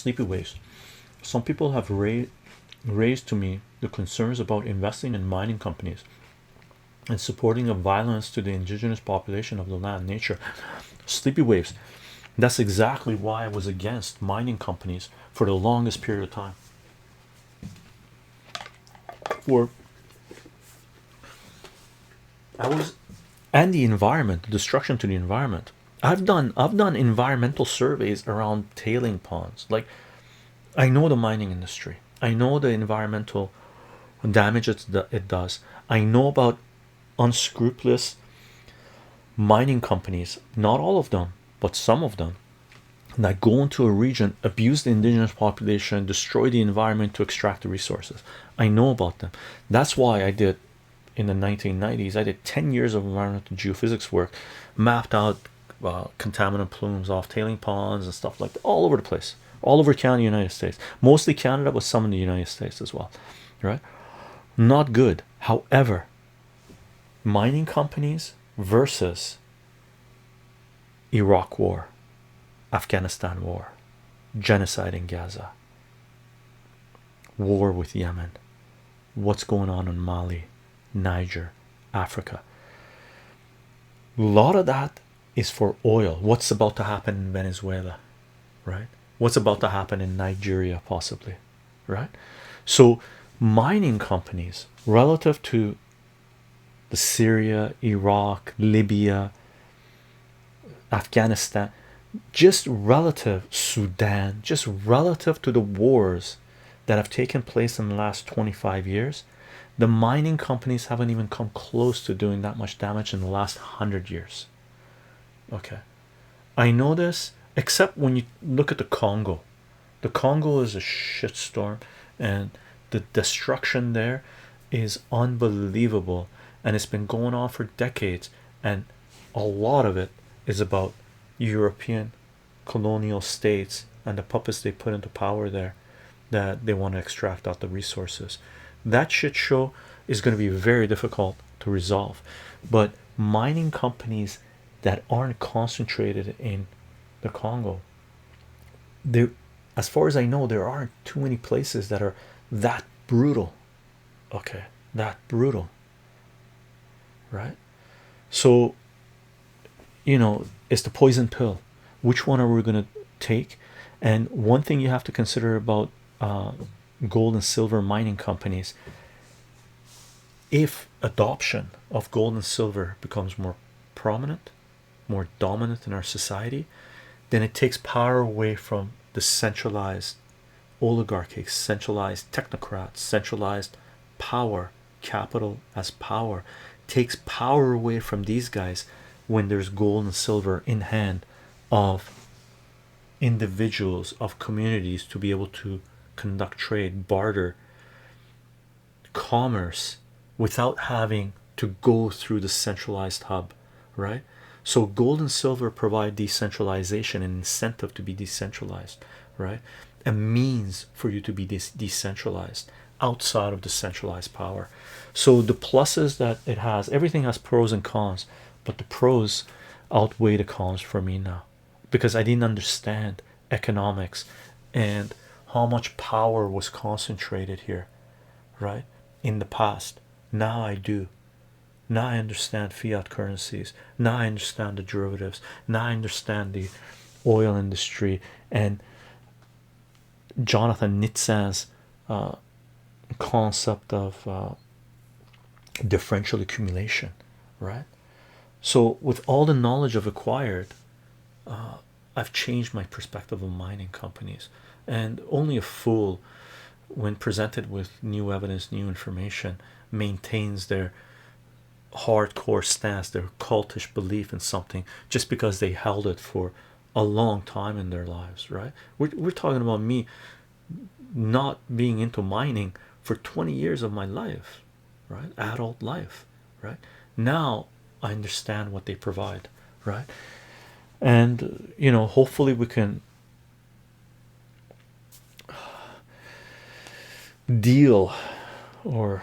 sleepy waves. Some people have raised to me the concerns about investing in mining companies and supporting a violence to the indigenous population of the land. Nature. Sleepy waves. That's exactly why I was against mining companies for the longest period of time. For I was, and the environment, the destruction to the environment. I've done environmental surveys around tailing ponds. Like, I know the mining industry. I know the environmental damage it does. I know about unscrupulous mining companies, not all of them, but some of them, that go into a region, abuse the indigenous population, destroy the environment to extract the resources. I know about them. That's why I did, in the 1990s, I did 10 years of environmental geophysics work, mapped out contaminant plumes off tailing ponds and stuff like that, all over the place, all over Canada, United States, mostly Canada, but some in the United States as well, right? Not good. However, mining companies versus Iraq war, Afghanistan war, genocide in Gaza, war with Yemen, what's going on in Mali, Niger, Africa. A lot of that is for oil. What's about to happen in Venezuela, right? What's about to happen in Nigeria, possibly, right? So mining companies relative to the Syria, Iraq, Libya, Afghanistan, just relative, Sudan, just relative to the wars that have taken place in the last 25 years, the mining companies haven't even come close to doing that much damage in the last 100 years. Okay, I know this, except when you look at the Congo. The Congo is a shitstorm, and the destruction there is unbelievable, and it's been going on for decades, and a lot of it is about European colonial states and the puppets they put into power there, that they want to extract out the resources. That shit show is going to be very difficult to resolve. But mining companies that aren't concentrated in the Congo, there, as far as I know, there aren't too many places that are that brutal. Okay, that brutal, right? So, it's the poison pill. Which one are we going to take? And one thing you have to consider about gold and silver mining companies, if adoption of gold and silver becomes more prominent, more dominant in our society, then it takes power away from the centralized oligarchy, centralized technocrats, centralized power, capital as power, takes power away from these guys when there's gold and silver in hand of individuals, of communities, to be able to conduct trade, barter, commerce, without having to go through the centralized hub, right? So gold and silver provide decentralization, an incentive to be decentralized, right? A means for you to be decentralized outside of the centralized power. So the pluses that it has, everything has pros and cons, but the pros outweigh the cons for me now, because I didn't understand economics and how much power was concentrated here, right, in the past. Now I do. Now I understand fiat currencies. Now I understand the derivatives. Now I understand the oil industry and Jonathan Nitzan's concept of differential accumulation, right? So with all the knowledge I've acquired, I've changed my perspective of mining companies. And only a fool, when presented with new evidence, new information, maintains their hardcore stance, their cultish belief in something, just because they held it for a long time in their lives, right? We're talking about me not being into mining for 20 years of my life, right? Adult life, right? Now I understand what they provide, right? And hopefully we can deal or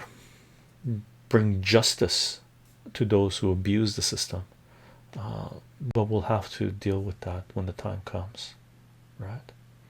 bring justice to those who abuse the system, but we'll have to deal with that when the time comes, right?